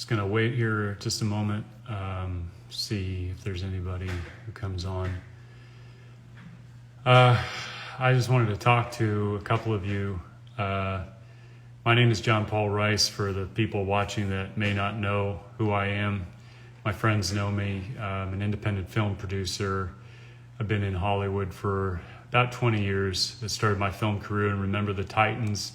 Just gonna wait here just a moment, see if there's anybody who comes on. I just wanted to talk to a couple of you. My name is John Paul Rice, for the people watching that may not know who I am. My friends know me. I'm an independent film producer. I've been in Hollywood for about 20 years. I started my film career in Remember the Titans.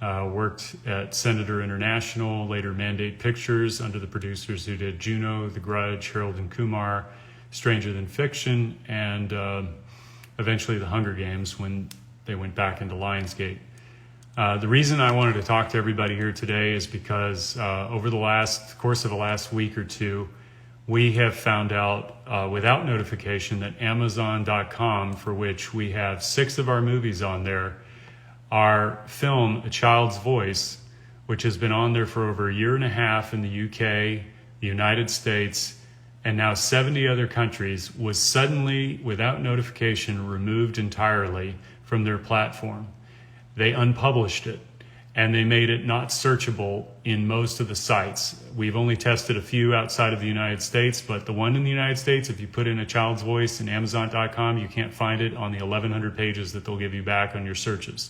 Worked at Senator International, later Mandate Pictures, under the producers who did Juno, The Grudge, Harold and Kumar, Stranger Than Fiction, and eventually The Hunger Games when they went back into Lionsgate. The reason I wanted to talk to everybody here today is because over the course of the last week or two, we have found out without notification that Amazon.com, for which we have 6 of our movies on there, our film, A Child's Voice, which has been on there for over a year and a half in the UK, the United States, and now 70 other countries, was suddenly, without notification, removed entirely from their platform. They unpublished it, and they made it not searchable in most of the sites. We've only tested a few outside of the United States, but the one in the United States, if you put in A Child's Voice in Amazon.com, you can't find it on the 1,100 pages that they'll give you back on your searches.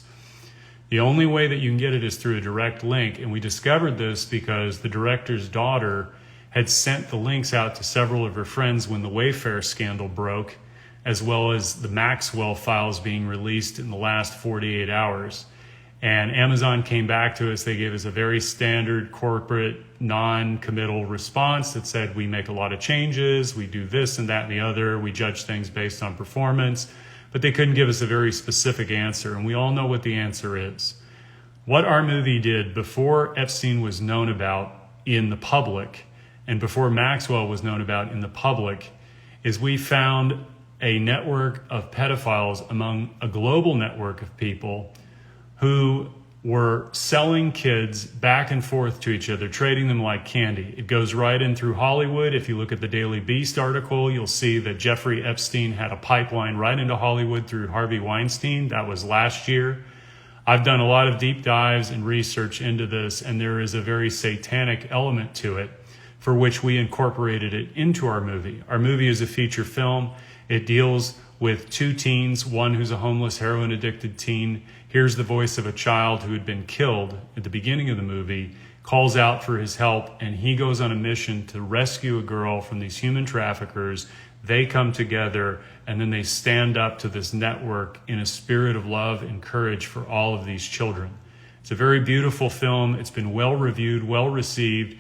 The only way that you can get it is through a direct link, and we discovered this because the director's daughter had sent the links out to several of her friends when the Wayfair scandal broke, as well as the Maxwell files being released in the last 48 hours. And Amazon came back to us. They gave us a very standard corporate non-committal response that said, we make a lot of changes, we do this and that and the other, we judge things based on performance. But they couldn't give us a very specific answer, and we all know what the answer is. What our movie did before Epstein was known about in the public, and before Maxwell was known about in the public, is we found a network of pedophiles among a global network of people who were selling kids back and forth to each other, trading them like candy. It goes right in through Hollywood. If you look at the Daily Beast article, you'll see that Jeffrey Epstein had a pipeline right into Hollywood through Harvey Weinstein. That was last year. I've done a lot of deep dives and research into this, and there is a very satanic element to it, for which we incorporated it into our movie. Our movie is a feature film. It deals with 2 teens, one who's a homeless, heroin-addicted teen, hears the voice of a child who had been killed at the beginning of the movie, calls out for his help, and he goes on a mission to rescue a girl from these human traffickers. They come together, and then they stand up to this network in a spirit of love and courage for all of these children. It's a very beautiful film. It's been well-reviewed, well-received,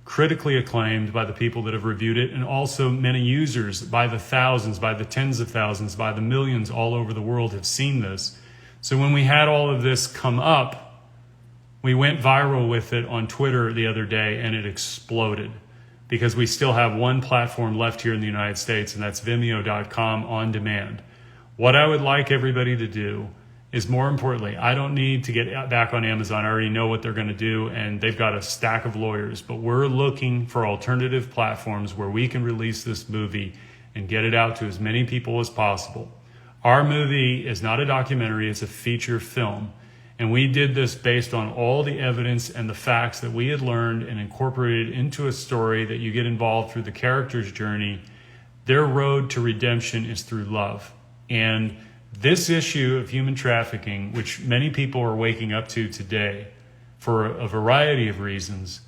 critically acclaimed by the people that have reviewed it, and also many users by the thousands, by the tens of thousands, by the millions all over the world have seen this. So when we had all of this come up, we went viral with it on Twitter the other day, and it exploded because we still have one platform left here in the United States, and that's Vimeo.com on demand. What I would like everybody to do is, more importantly, I don't need to get back on Amazon. I already know what they're going to do, and they've got a stack of lawyers. But we're looking for alternative platforms where we can release this movie and get it out to as many people as possible. Our movie is not a documentary, it's a feature film. And we did this based on all the evidence and the facts that we had learned and incorporated into a story that you get involved through the character's journey. Their road to redemption is through love. And this issue of human trafficking, which many people are waking up to today for a variety of reasons,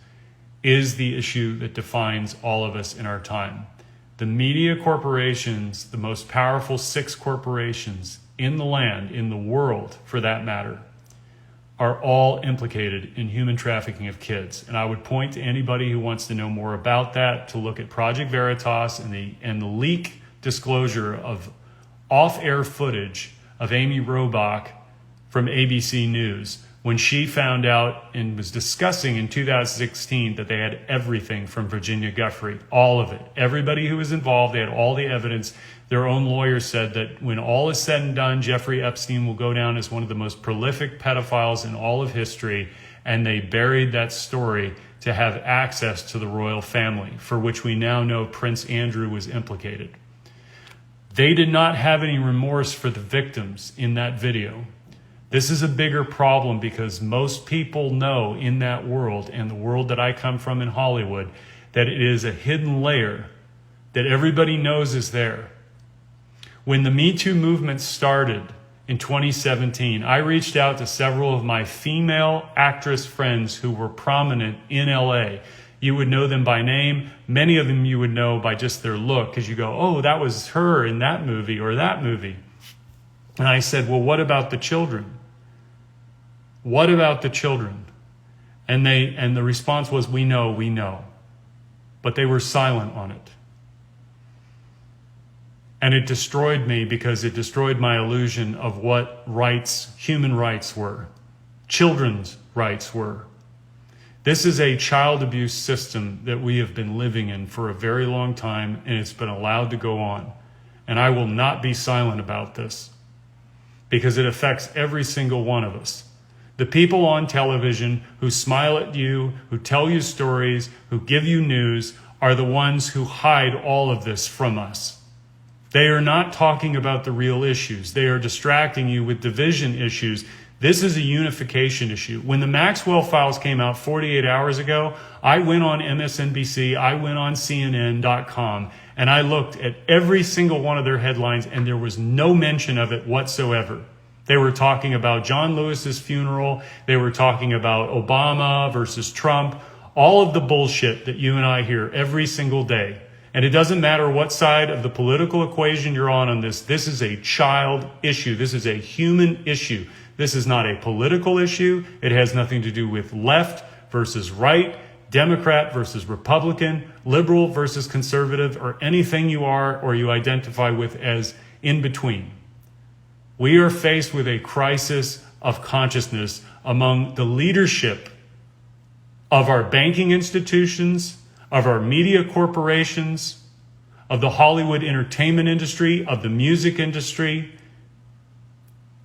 is the issue that defines all of us in our time. The media corporations, the most powerful 6 corporations in the land, in the world for that matter, are all implicated in human trafficking of kids. And I would point to anybody who wants to know more about that to look at Project Veritas and the leak disclosure of off-air footage of Amy Robach from ABC News when she found out and was discussing in 2016 that they had everything from Virginia Giuffre, all of it. Everybody who was involved, they had all the evidence. Their own lawyers said that when all is said and done, Jeffrey Epstein will go down as one of the most prolific pedophiles in all of history, and they buried that story to have access to the royal family, for which we now know Prince Andrew was implicated. They did not have any remorse for the victims in that video. This is a bigger problem because most people know in that world, and the world that I come from in Hollywood, that it is a hidden layer that everybody knows is there. When the Me Too movement started in 2017, I reached out to several of my female actress friends who were prominent in LA. You would know them by name. Many of them you would know by just their look, because you go, oh, that was her in that movie or that movie. And I said, well, what about the children? What about the children? And the response was, we know. But they were silent on it. And it destroyed me because it destroyed my illusion of what rights, human rights were, children's rights were. This is a child abuse system that we have been living in for a very long time, and it's been allowed to go on. And I will not be silent about this because it affects every single one of us. The people on television who smile at you, who tell you stories, who give you news, are the ones who hide all of this from us. They are not talking about the real issues. They are distracting you with division issues. This is a unification issue. When the Maxwell files came out 48 hours ago, I went on MSNBC, I went on CNN.com, and I looked at every single one of their headlines, and there was no mention of it whatsoever. They were talking about John Lewis's funeral. They were talking about Obama versus Trump, all of the bullshit that you and I hear every single day. And it doesn't matter what side of the political equation you're on this. This is a child issue. This is a human issue. This is not a political issue. It has nothing to do with left versus right, Democrat versus Republican, liberal versus conservative, or anything you are or you identify with as in between. We are faced with a crisis of consciousness among the leadership of our banking institutions, of our media corporations, of the Hollywood entertainment industry, of the music industry.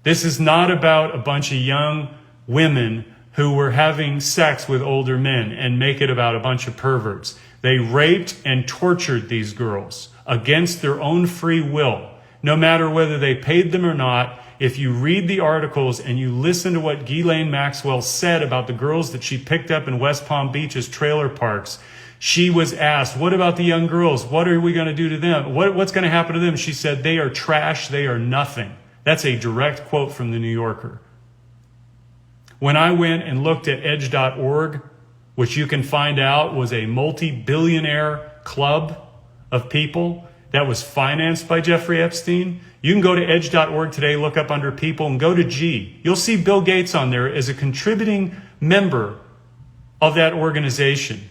This is not about a bunch of young women who were having sex with older men and make it about a bunch of perverts. They raped and tortured these girls against their own free will. No matter whether they paid them or not, if you read the articles and you listen to what Ghislaine Maxwell said about the girls that she picked up in West Palm Beach's trailer parks, she was asked, what about the young girls? What are we going to do to them? What's going to happen to them? She said, they are trash. They are nothing. That's a direct quote from the New Yorker. When I went and looked at edge.org, which you can find out was a multi-billionaire club of people that was financed by Jeffrey Epstein. You can go to edge.org today, look up under people, and go to G. You'll see Bill Gates on there as a contributing member of that organization.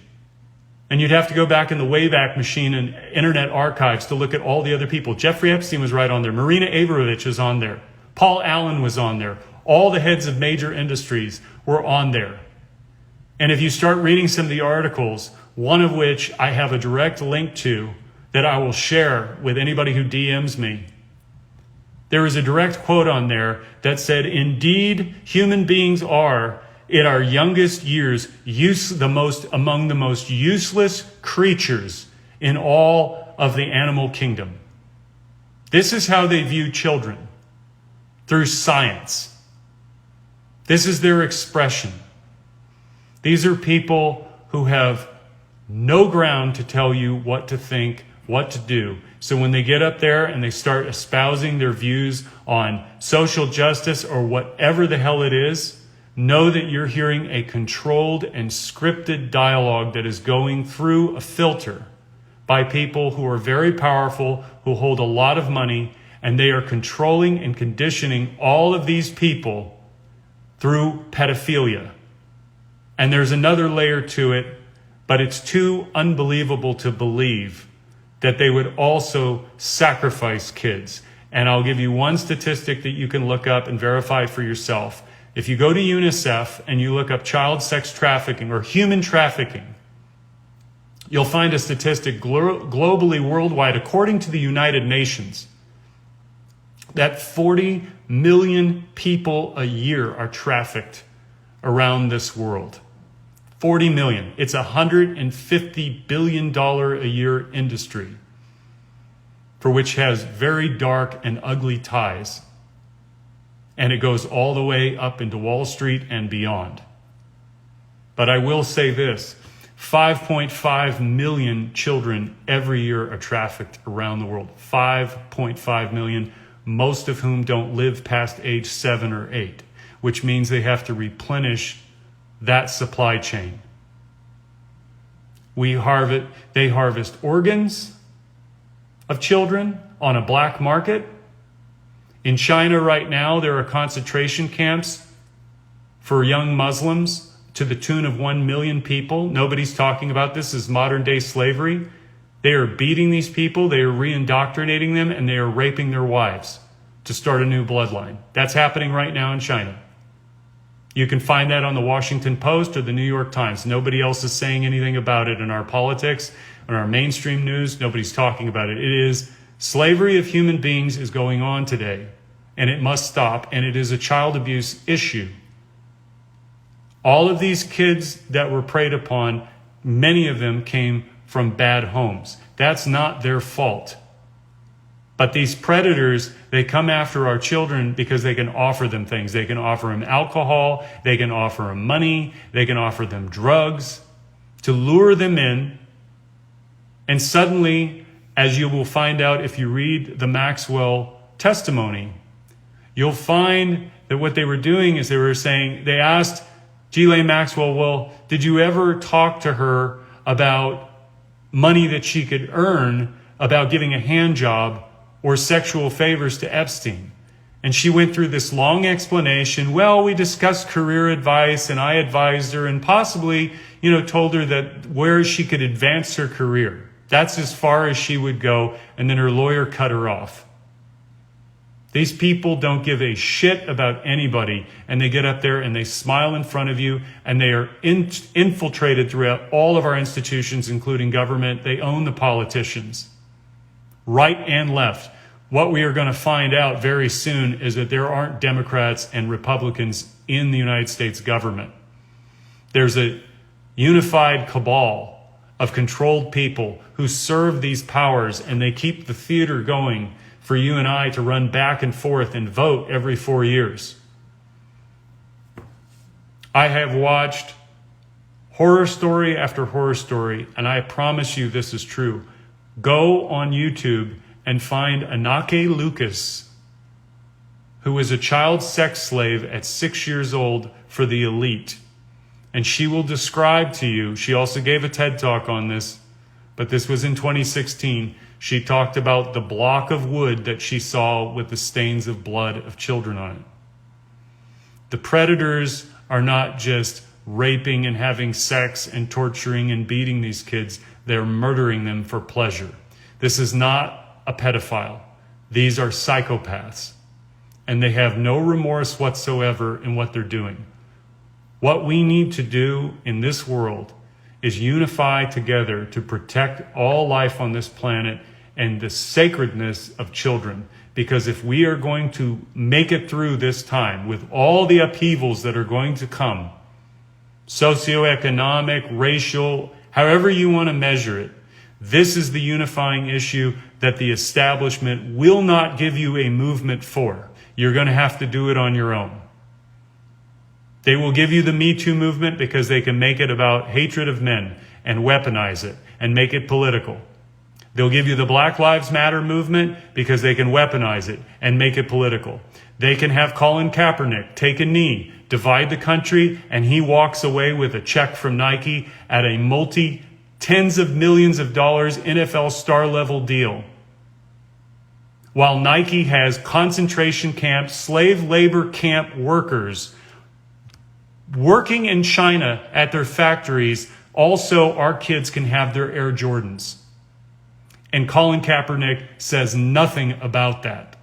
And you'd have to go back in the Wayback Machine and Internet Archives to look at all the other people. Jeffrey Epstein was right on there. Marina Abramovich was on there. Paul Allen was on there. All the heads of major industries were on there. And if you start reading some of the articles, one of which I have a direct link to that I will share with anybody who DMs me, there is a direct quote on there that said, indeed, human beings are, in our youngest years, among the most useless creatures in all of the animal kingdom. This is how they view children, through science. This is their expression. These are people who have no ground to tell you what to think, what to do. So when they get up there and they start espousing their views on social justice or whatever the hell it is, know that you're hearing a controlled and scripted dialogue that is going through a filter by people who are very powerful, who hold a lot of money, and they are controlling and conditioning all of these people through pedophilia. And there's another layer to it, but it's too unbelievable to believe that they would also sacrifice kids. And I'll give you one statistic that you can look up and verify for yourself. If you go to UNICEF and you look up child sex trafficking or human trafficking, you'll find a statistic globally, worldwide, according to the United Nations, that 40 million people a year are trafficked around this world. 40 million. It's a $150 billion a year industry for which has very dark and ugly ties. and it goes all the way up into Wall Street and beyond. But I will say this, 5.5 million children every year are trafficked around the world. 5.5 million, most of whom don't live past age 7 or 8, which means they have to replenish that supply chain. They harvest organs of children on a black market. In China right now, there are concentration camps for young Muslims to the tune of 1 million people. Nobody's talking about this as modern day slavery. They are beating these people, they are re-indoctrinating them, and they are raping their wives to start a new bloodline. That's happening right now in China. You can find that on the Washington Post or the New York Times. Nobody else is saying anything about it in our politics, in our mainstream news. Nobody's talking about it. It is slavery of human beings is going on today, and it must stop, and it is a child abuse issue. All of these kids that were preyed upon, many of them came from bad homes. That's not their fault. But these predators, they come after our children because they can offer them things. They can offer them alcohol, they can offer them money, they can offer them drugs to lure them in. And suddenly, as you will find out if you read the Maxwell testimony, you'll find that what they were doing is they asked Ghislaine Maxwell, well, did you ever talk to her about money that she could earn, about giving a hand job or sexual favors to Epstein? And she went through this long explanation. Well, we discussed career advice, and I advised her and possibly, told her that where she could advance her career. That's as far as she would go. And then her lawyer cut her off. These people don't give a shit about anybody, and they get up there and they smile in front of you, and they are infiltrated throughout all of our institutions, including government. They own the politicians, right and left. What we are going to find out very soon is that there aren't Democrats and Republicans in the United States government. There's a unified cabal of controlled people who serve these powers, and they keep the theater going for you and I to run back and forth and vote every 4 years. I have watched horror story after horror story, and I promise you this is true. Go on YouTube and find Anake Lucas, who was a child sex slave at 6 years old for the elite. And she will describe to you, she also gave a TED Talk on this, but this was in 2016. She talked about the block of wood that she saw with the stains of blood of children on it. The predators are not just raping and having sex and torturing and beating these kids. They're murdering them for pleasure. This is not a pedophile. These are psychopaths. And they have no remorse whatsoever in what they're doing. What we need to do in this world is unify together to protect all life on this planet and the sacredness of children. Because if we are going to make it through this time with all the upheavals that are going to come, socioeconomic, racial, however you want to measure it, this is the unifying issue that the establishment will not give you a movement for. You're going to have to do it on your own. They will give you the Me Too movement because they can make it about hatred of men and weaponize it and make it political. They'll give you the Black Lives Matter movement because they can weaponize it and make it political. They can have Colin Kaepernick take a knee, divide the country, and he walks away with a check from Nike at a tens of millions of dollars NFL star level deal. While Nike has concentration camp, slave labor camp workers working in China at their factories, also our kids can have their Air Jordans. And Colin Kaepernick says nothing about that.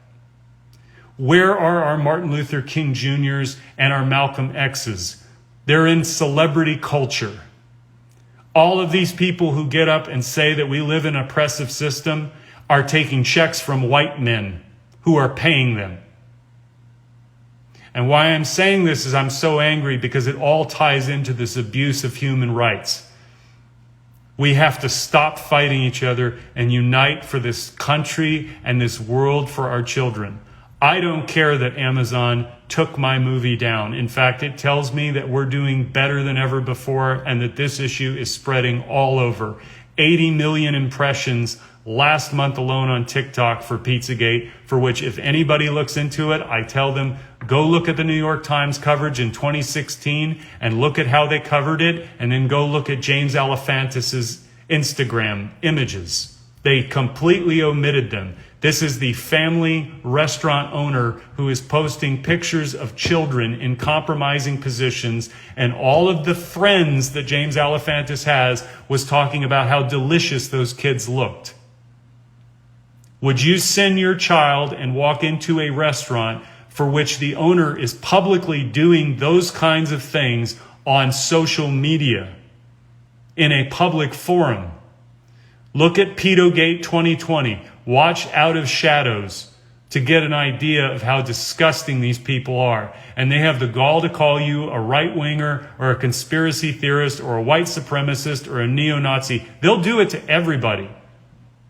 Where are our Martin Luther King Jr.'s and our Malcolm X's? They're in celebrity culture. All of these people who get up and say that we live in an oppressive system are taking checks from white men who are paying them. And why I'm saying this is I'm so angry because it all ties into this abuse of human rights. We have to stop fighting each other and unite for this country and this world for our children. I don't care that Amazon took my movie down. In fact, it tells me that we're doing better than ever before and that this issue is spreading all over. 80 million impressions last month alone on TikTok for Pizzagate, for which if anybody looks into it, I tell them, go look at the New York Times coverage in 2016 and look at how they covered it, and then go look at James Alefantis' Instagram images. They completely omitted them. This is the family restaurant owner who is posting pictures of children in compromising positions, and all of the friends that James Alefantis has was talking about how delicious those kids looked. Would you send your child and walk into a restaurant for which the owner is publicly doing those kinds of things on social media in a public forum? Look at Paedo 2020. Watch Out of Shadows to get an idea of how disgusting these people are. And they have the gall to call you a right-winger or a conspiracy theorist or a white supremacist or a neo-Nazi. They'll do it to everybody.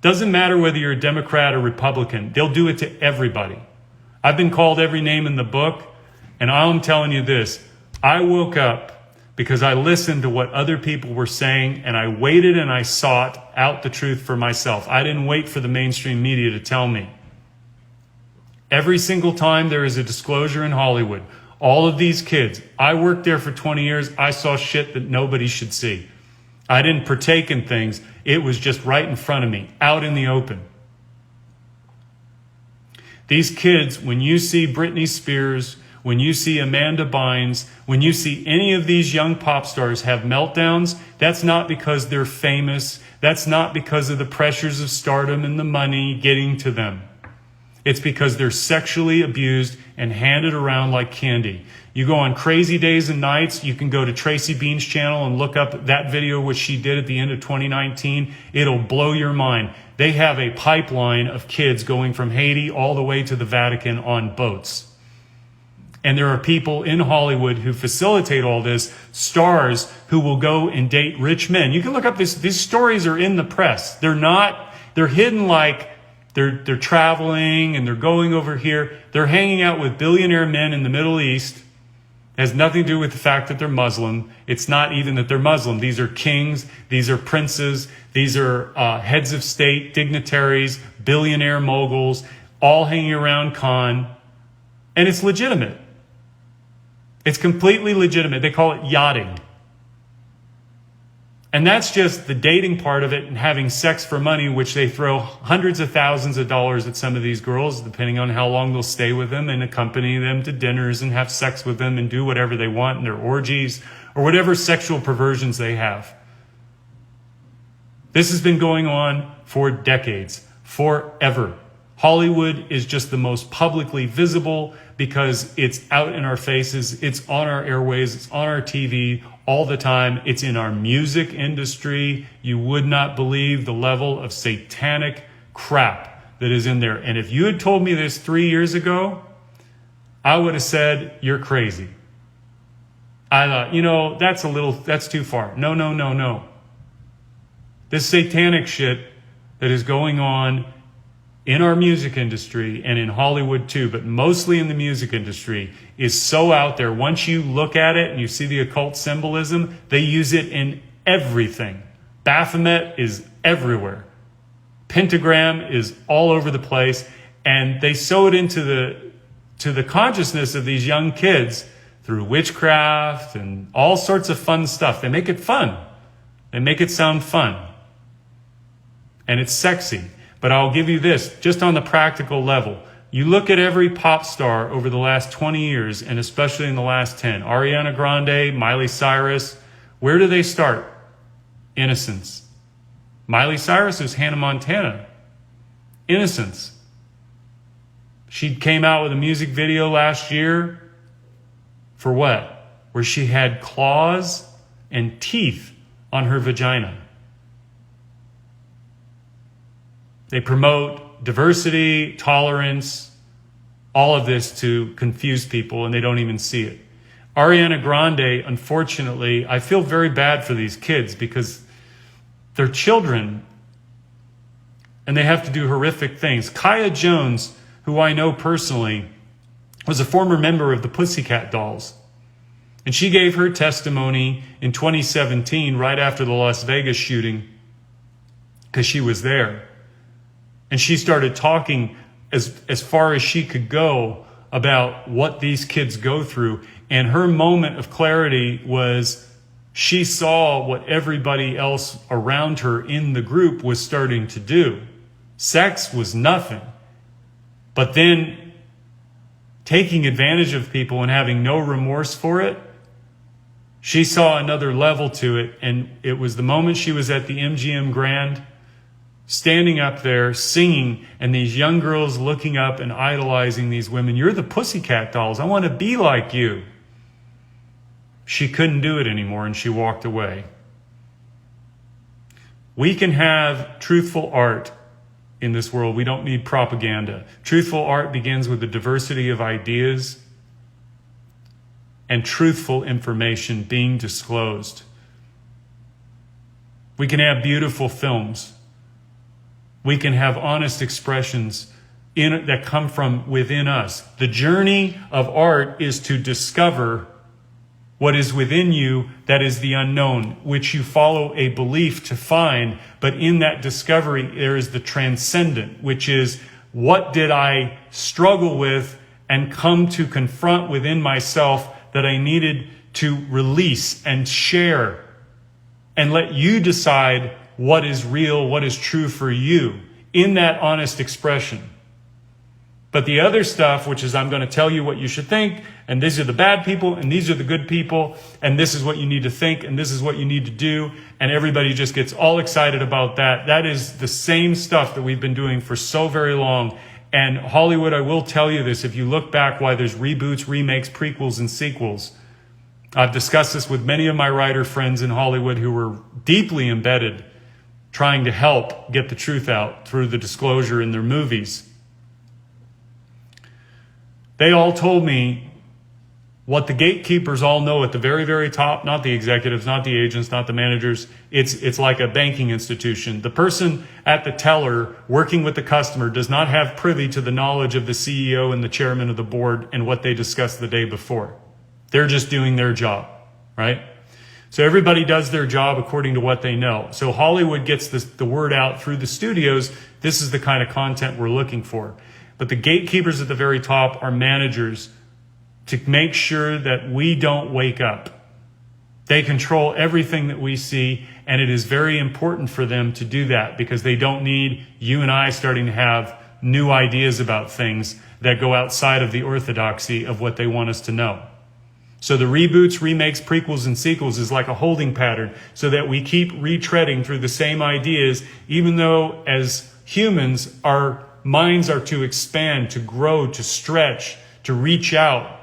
Doesn't matter whether you're a Democrat or Republican. They'll do it to everybody. I've been called every name in the book, and I'm telling you this. I woke up because I listened to what other people were saying, and I waited and I sought out the truth for myself. I didn't wait for the mainstream media to tell me. Every single time there is a disclosure in Hollywood, all of these kids, I worked there for 20 years, I saw shit that nobody should see. I didn't partake in things. It was just right in front of me, out in the open. These kids, when you see Britney Spears, when you see Amanda Bynes, when you see any of these young pop stars have meltdowns, that's not because they're famous. That's not because of the pressures of stardom and the money getting to them. It's because they're sexually abused and handed around like candy. You go on Crazy Days and Nights, you can go to Tracy Bean's channel and look up that video which she did at the end of 2019. It'll blow your mind. They have a pipeline of kids going from Haiti all the way to the Vatican on boats. And there are people in Hollywood who facilitate all this, stars who will go and date rich men. You can look up this. These stories are in the press. They're hidden like they're traveling and they're going over here. They're hanging out with billionaire men in the Middle East. It has nothing to do with the fact that they're Muslim. It's not even that they're Muslim. These are kings. These are princes. These are heads of state, dignitaries, billionaire moguls, all hanging around Cannes. And it's legitimate. It's completely legitimate. They call it yachting. And that's just the dating part of it and having sex for money, which they throw hundreds of thousands of dollars at some of these girls, depending on how long they'll stay with them, and accompany them to dinners and have sex with them and do whatever they want in their orgies or whatever sexual perversions they have. This has been going on for decades, forever. Hollywood is just the most publicly visible because it's out in our faces, it's on our airways, it's on our TV all the time. It's in our music industry. You would not believe the level of satanic crap that is in there. And if you had told me this 3 years ago, I would have said, you're crazy. I thought, that's too far. No. This satanic shit that is going on in our music industry and in Hollywood too, but mostly in the music industry, is so out there. Once you look at it and you see the occult symbolism, they use it in everything. Baphomet is everywhere. Pentagram is all over the place, and they sew it into the consciousness of these young kids through witchcraft and all sorts of fun stuff. They make it fun. They make it sound fun. And it's sexy. But I'll give you this, just on the practical level. You look at every pop star over the last 20 years, and especially in the last 10. Ariana Grande, Miley Cyrus. Where do they start? Innocence. Miley Cyrus is Hannah Montana. Innocence. She came out with a music video last year. For what? Where she had claws and teeth on her vagina. They promote diversity, tolerance, all of this to confuse people, and they don't even see it. Ariana Grande, unfortunately, I feel very bad for these kids because they're children and they have to do horrific things. Kaya Jones, who I know personally, was a former member of the Pussycat Dolls. And she gave her testimony in 2017, right after the Las Vegas shooting, because she was there. And she started talking as far as she could go about what these kids go through. And her moment of clarity was she saw what everybody else around her in the group was starting to do. Sex was nothing. But then taking advantage of people and having no remorse for it, she saw another level to it. And it was the moment she was at the MGM Grand, standing up there singing, and these young girls looking up and idolizing these women. You're the Pussycat Dolls. I want to be like you. She couldn't do it anymore, and she walked away. We can have truthful art in this world. We don't need propaganda. Truthful art begins with the diversity of ideas and truthful information being disclosed. We can have beautiful films. We can have honest expressions that come from within us. The journey of art is to discover what is within you that is the unknown, which you follow a belief to find. But in that discovery, there is the transcendent, which is, what did I struggle with and come to confront within myself that I needed to release and share, and let you decide what is real, what is true for you in that honest expression. But the other stuff, which is, I'm going to tell you what you should think, and these are the bad people, and these are the good people, and this is what you need to think, and this is what you need to do, and everybody just gets all excited about that. That is the same stuff that we've been doing for so very long. And Hollywood, I will tell you this, if you look back why there's reboots, remakes, prequels, and sequels, I've discussed this with many of my writer friends in Hollywood who were deeply embedded trying to help get the truth out through the disclosure in their movies. They all told me what the gatekeepers all know at the very, very top, not the executives, not the agents, not the managers. It's like a banking institution. The person at the teller working with the customer does not have privy to the knowledge of the CEO and the chairman of the board and what they discussed the day before. They're just doing their job, right? So everybody does their job according to what they know. So Hollywood gets the word out through the studios. This is the kind of content we're looking for. But the gatekeepers at the very top are managers to make sure that we don't wake up. They control everything that we see, and it is very important for them to do that because they don't need you and I starting to have new ideas about things that go outside of the orthodoxy of what they want us to know. So the reboots, remakes, prequels, and sequels is like a holding pattern so that we keep retreading through the same ideas, even though as humans, our minds are to expand, to grow, to stretch, to reach out.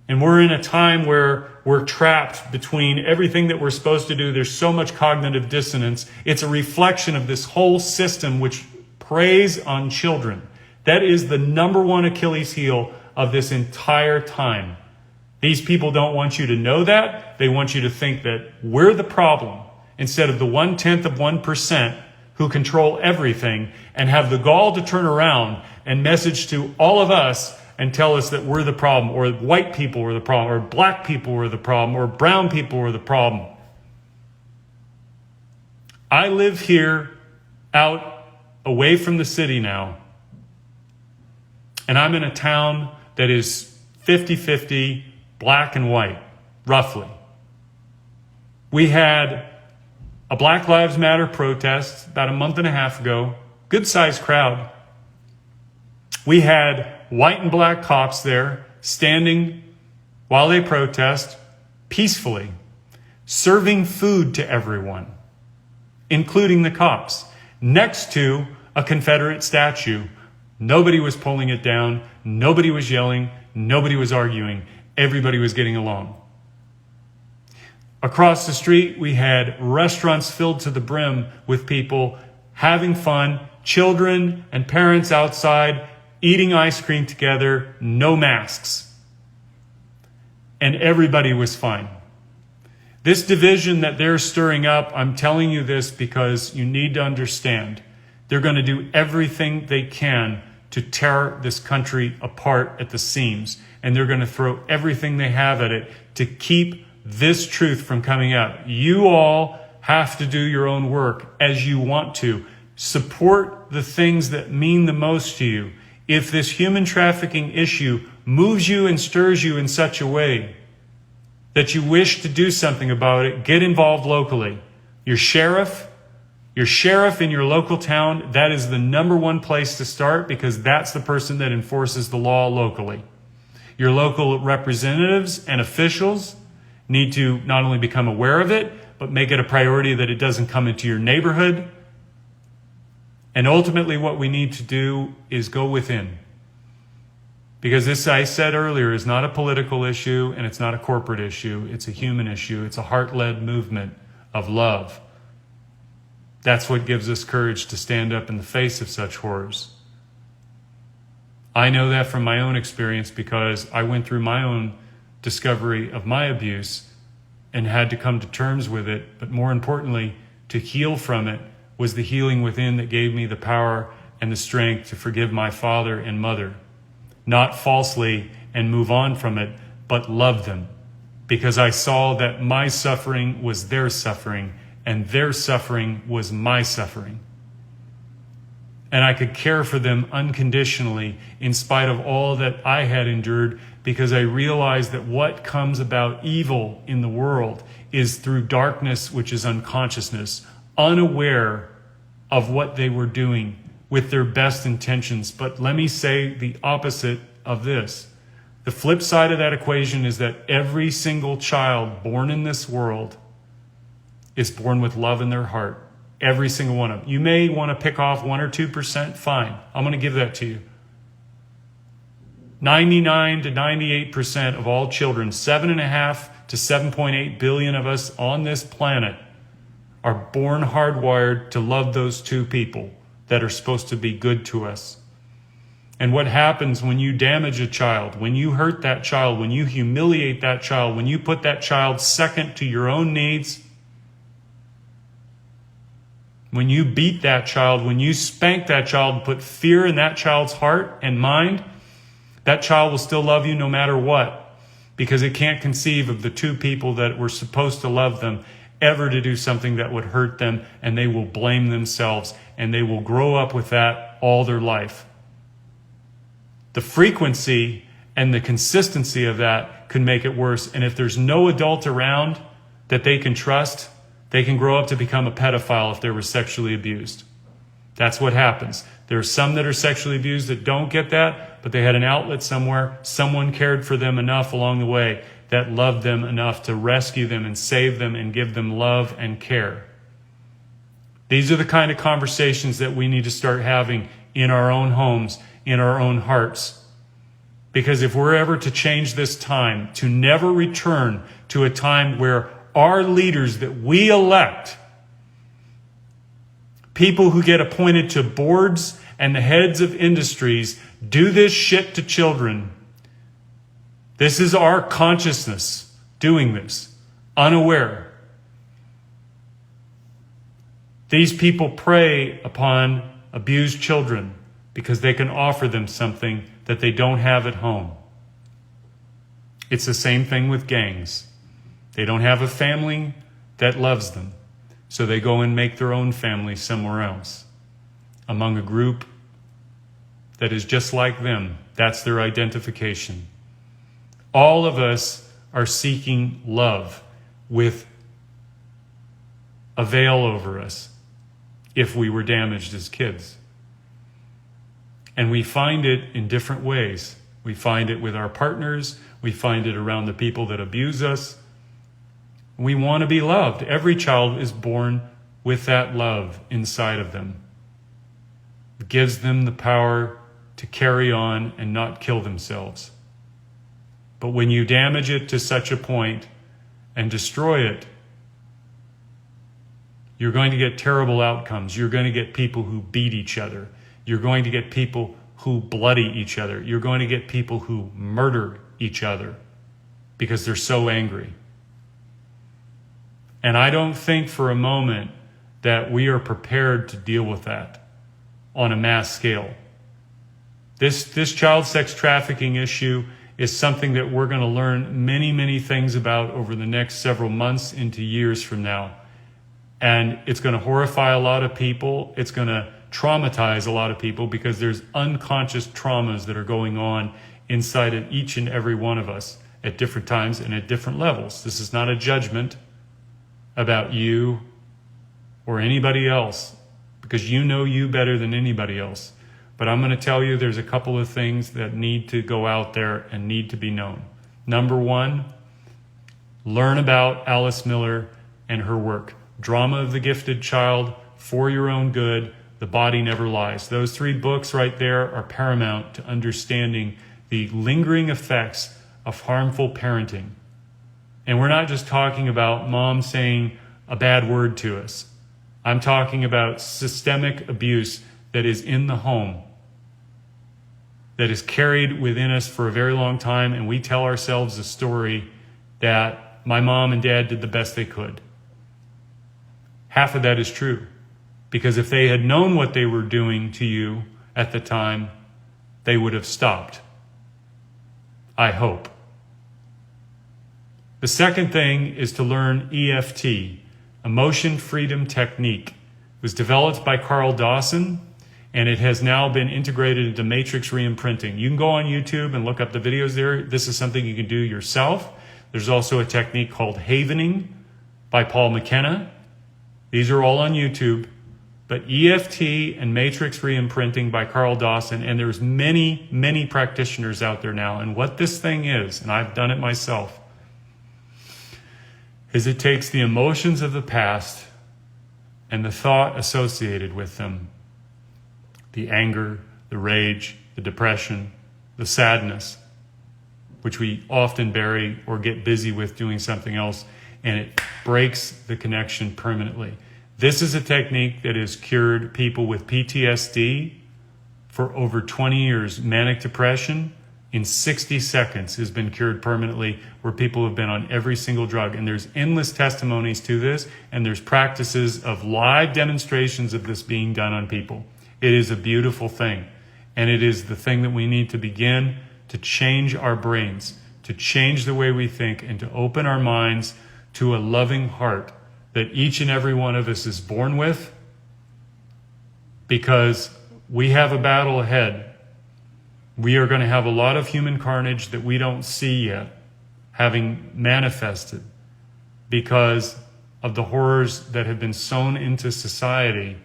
And we're in a time where we're trapped between everything that we're supposed to do. There's so much cognitive dissonance. It's a reflection of this whole system which preys on children. That is the number one Achilles heel of this entire time. These people don't want you to know that. They want you to think that we're the problem instead of the 0.1% who control everything and have the gall to turn around and message to all of us and tell us that we're the problem, or white people are the problem, or black people are the problem, or brown people are the problem. I live here out away from the city now, and I'm in a town that is 50-50 black and white, roughly. We had a Black Lives Matter protest about a month and a half ago, good-sized crowd. We had white and black cops there standing while they protest peacefully, serving food to everyone, including the cops, next to a Confederate statue. Nobody was pulling it down. Nobody was yelling. Nobody was arguing. Everybody was getting along. Across the street, we had restaurants filled to the brim with people having fun, children and parents outside eating ice cream together, no masks. And everybody was fine. This division that they're stirring up, I'm telling you this because you need to understand, they're going to do everything they can to tear this country apart at the seams. And they're going to throw everything they have at it to keep this truth from coming out. You all have to do your own work as you want to. Support the things that mean the most to you. If this human trafficking issue moves you and stirs you in such a way that you wish to do something about it, get involved locally. Your sheriff in your local town, that is the number one place to start, because that's the person that enforces the law locally. Your local representatives and officials need to not only become aware of it, but make it a priority that it doesn't come into your neighborhood. And ultimately what we need to do is go within. Because this, I said earlier, is not a political issue and it's not a corporate issue. It's a human issue. It's a heart-led movement of love. That's what gives us courage to stand up in the face of such horrors. I know that from my own experience, because I went through my own discovery of my abuse and had to come to terms with it. But more importantly, to heal from it was the healing within that gave me the power and the strength to forgive my father and mother. Not falsely and move on from it, but love them. Because I saw that my suffering was their suffering, and their suffering was my suffering. And I could care for them unconditionally in spite of all that I had endured, because I realized that what comes about evil in the world is through darkness, which is unconsciousness, unaware of what they were doing with their best intentions. But let me say the opposite of this. The flip side of that equation is that every single child born in this world is born with love in their heart. Every single one of them. You may want to pick off 1 or 2%, fine. I'm going to give that to you. 99 to 98% of all children, 7.5 to 7.8 billion of us on this planet, are born hardwired to love those two people that are supposed to be good to us. And what happens when you damage a child, when you hurt that child, when you humiliate that child, when you put that child second to your own needs, when you beat that child, when you spank that child and put fear in that child's heart and mind, that child will still love you no matter what, because it can't conceive of the two people that were supposed to love them ever to do something that would hurt them, and they will blame themselves, and they will grow up with that all their life. The frequency and the consistency of that could make it worse. And if there's no adult around that they can trust, they can grow up to become a pedophile if they were sexually abused. That's what happens. There are some that are sexually abused that don't get that, but they had an outlet somewhere. Someone cared for them enough along the way that loved them enough to rescue them and save them and give them love and care. These are the kind of conversations that we need to start having in our own homes, in our own hearts. Because if we're ever to change this time, to never return to a time where our leaders that we elect, people who get appointed to boards and the heads of industries, do this shit to children. This is our consciousness doing this, unaware. These people prey upon abused children because they can offer them something that they don't have at home. It's the same thing with gangs. They don't have a family that loves them, so they go and make their own family somewhere else, among a group that is just like them. That's their identification. All of us are seeking love with a veil over us if we were damaged as kids. And we find it in different ways. We find it with our partners. We find it around the people that abuse us. We want to be loved. Every child is born with that love inside of them. It gives them the power to carry on and not kill themselves. But when you damage it to such a point and destroy it, you're going to get terrible outcomes. You're going to get people who beat each other. You're going to get people who bloody each other. You're going to get people who murder each other because they're so angry. And I don't think for a moment that we are prepared to deal with that on a mass scale. This child sex trafficking issue is something that we're going to learn many, many things about over the next several months into years from now. And it's going to horrify a lot of people. It's going to traumatize a lot of people because there's unconscious traumas that are going on inside of each and every one of us at different times and at different levels. This is not a judgment about you or anybody else, because you know you better than anybody else. But I'm going to tell you there's a couple of things that need to go out there and need to be known. Number one, learn about Alice Miller and her work. Drama of the Gifted Child, For Your Own Good, The Body Never Lies. Those 3 books right there are paramount to understanding the lingering effects of harmful parenting. And we're not just talking about mom saying a bad word to us. I'm talking about systemic abuse that is in the home, that is carried within us for a very long time, and we tell ourselves a story that my mom and dad did the best they could. Half of that is true, because if they had known what they were doing to you at the time, they would have stopped. I hope. The second thing is to learn EFT, Emotion Freedom Technique. It was developed by Carl Dawson, and it has now been integrated into matrix reimprinting. You can go on YouTube and look up the videos there. This is something you can do yourself. There's also a technique called Havening by Paul McKenna. These are all on YouTube. But EFT and matrix reimprinting by Carl Dawson, and there's many, many practitioners out there now. And what this thing is, and I've done it myself, is it takes the emotions of the past and the thought associated with them, the anger, the rage, the depression, the sadness, which we often bury or get busy with doing something else, and it breaks the connection permanently. This is a technique that has cured people with PTSD for over 20 years. Manic depression in 60 seconds has been cured permanently, where people have been on every single drug. And there's endless testimonies to this, and there's practices of live demonstrations of this being done on people. It is a beautiful thing, and it is the thing that we need to begin to change our brains, to change the way we think, and to open our minds to a loving heart that each and every one of us is born with, because we have a battle ahead. We are going to have a lot of human carnage that we don't see yet having manifested because of the horrors that have been sown into society,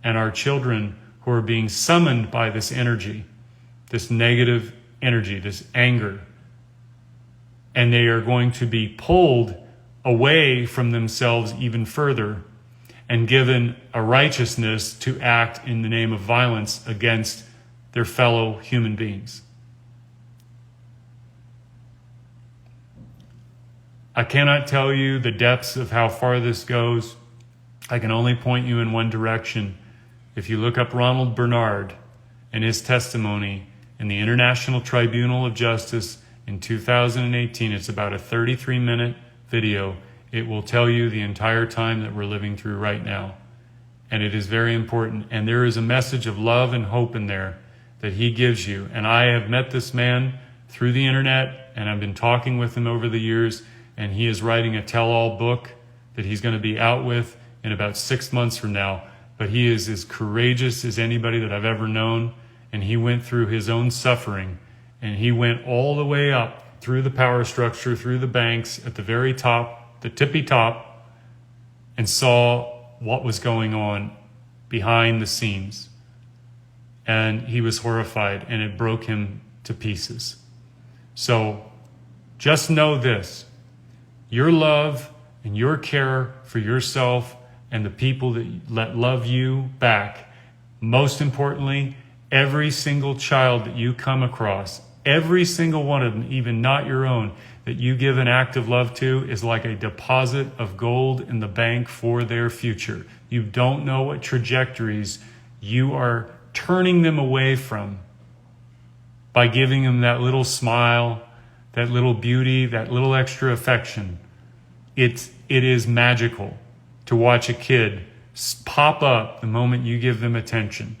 and our children who are being summoned by this energy, this negative energy, this anger. And they are going to be pulled away from themselves even further and given a righteousness to act in the name of violence against their fellow human beings. I cannot tell you the depths of how far this goes. I can only point you in one direction. If you look up Ronald Bernard and his testimony in the International Tribunal of Justice in 2018, it's about a 33-minute video. It will tell you the entire time that we're living through right now. And it is very important. And there is a message of love and hope in there that he gives you. And I have met this man through the internet, and I've been talking with him over the years, and he is writing a tell-all book that he's going to be out with in about 6 months from now. But he is as courageous as anybody that I've ever known, and he went through his own suffering, and he went all the way up through the power structure, through the banks, at the very top, the tippy top, and saw what was going on behind the scenes. And he was horrified, and it broke him to pieces. So just know this: your love and your care for yourself and the people that love you back, most importantly, every single child that you come across, every single one of them, even not your own, that you give an act of love to, is like a deposit of gold in the bank for their future. You don't know what trajectories you are turning them away from by giving them that little smile, that little beauty, that little extra affection. It is magical to watch a kid pop up the moment you give them attention.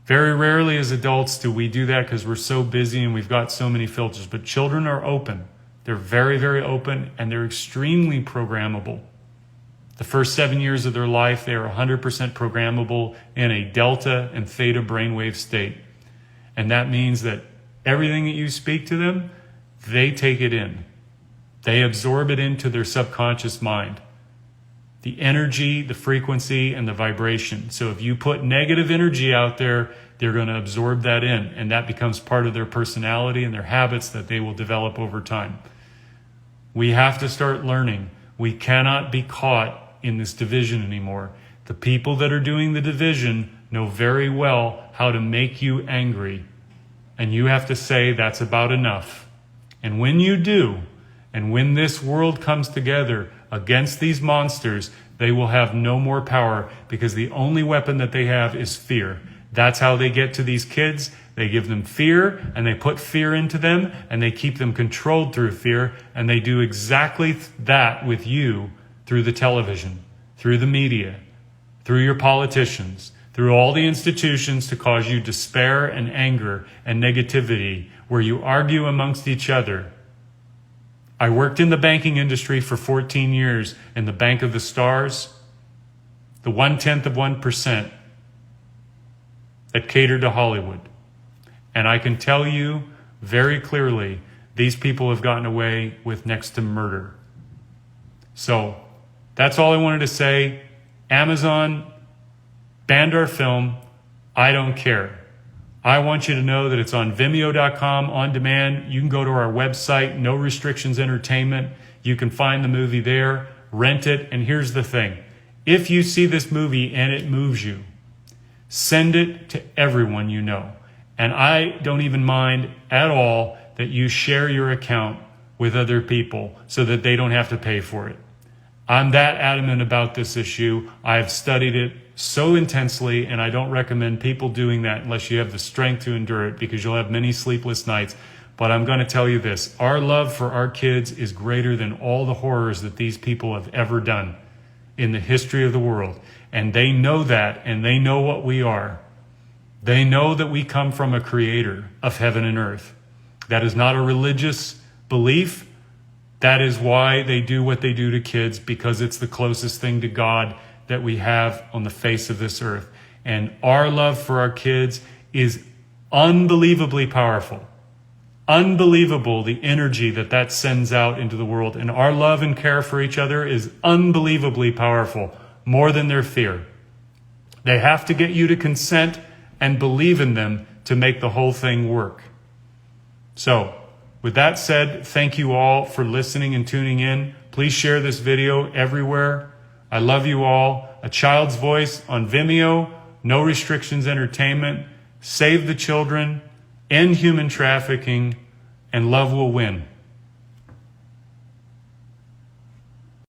Very rarely as adults do we do that because we're so busy and we've got so many filters. But children are open. They're very, very open, and they're extremely programmable. The first 7 years of their life, they are 100% programmable in a delta and theta brainwave state. And that means that everything that you speak to them, they take it in. They absorb it into their subconscious mind. The energy, the frequency, and the vibration. So if you put negative energy out there, they're going to absorb that in, and that becomes part of their personality and their habits that they will develop over time. We have to start learning. We cannot be caught in this division anymore. The people that are doing the division know very well how to make you angry, and you have to say that's about enough. And when you do, and when this world comes together against these monsters, they will have no more power, because the only weapon that they have is fear. That's how they get to these kids. They give them fear, and they put fear into them, and they keep them controlled through fear, and they do exactly that with you through the television, through the media, through your politicians, through all the institutions, to cause you despair and anger and negativity, where you argue amongst each other. I worked in the banking industry for 14 years in the Bank of the Stars, the 0.1% that catered to Hollywood. And I can tell you very clearly, these people have gotten away with next to murder. So that's all I wanted to say. Amazon banned our film. I don't care. I want you to know that it's on Vimeo.com on demand. You can go to our website, No Restrictions Entertainment. You can find the movie there, rent it. And here's the thing. If you see this movie and it moves you, send it to everyone you know. And I don't even mind at all that you share your account with other people so that they don't have to pay for it. I'm that adamant about this issue. I've studied it so intensely, and I don't recommend people doing that unless you have the strength to endure it, because you'll have many sleepless nights. But I'm going to tell you this. Our love for our kids is greater than all the horrors that these people have ever done in the history of the world. And they know that, and they know what we are. They know that we come from a creator of heaven and earth. That is not a religious belief. That is why they do what they do to kids, because it's the closest thing to God that we have on the face of this earth. And our love for our kids is unbelievably powerful. Unbelievable, the energy that sends out into the world. And our love and care for each other is unbelievably powerful, more than their fear. They have to get you to consent and believe in them to make the whole thing work. So, with that said, thank you all for listening and tuning in. Please share this video everywhere. I love you all. A Child's Voice on Vimeo, No Restrictions Entertainment. Save the children, end human trafficking, and love will win.